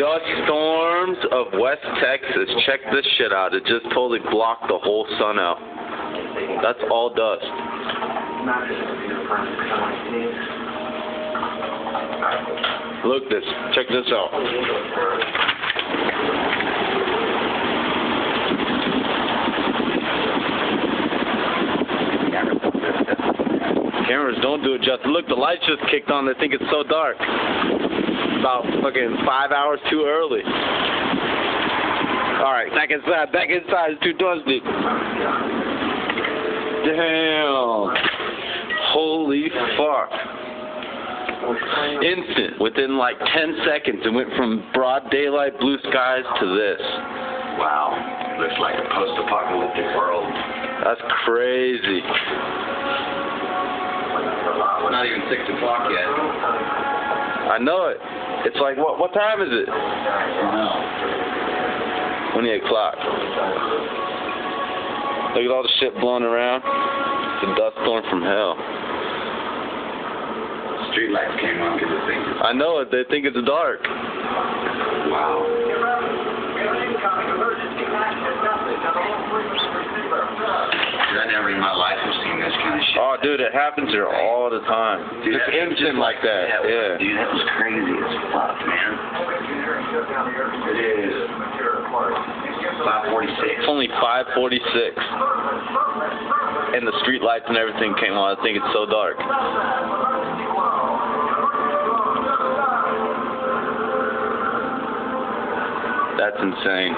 dust storms of West Texas. Check this shit out. It just totally blocked the whole sun out. That's all dust. Look this. Check this out. Cameras don't do it justice. Look, the lights just kicked on. They think it's so dark. About fucking 5 hours too early. Alright, back inside. Back inside. It's too dusty. Damn. Holy fuck. Instant. Within like 10 seconds, it went from broad daylight, blue skies to this. Wow. Looks like a post-apocalyptic world. That's crazy. Not even 6 o'clock yet. I know it. It's like, what time is it? No. 28 o'clock. Look at all the shit blowing around. It's a dust storm from hell. Street lights came on because they think it's... I know it. They think it's dark. Wow. I never in my life have seen this kind of shit. Oh, dude, it happens here all the time. Dude, It's instant like that. Yeah. Dude, that was crazy as fuck, man. It is 5:46. It's only 5:46. And the street lights and everything came on. I think it's so dark. That's insane.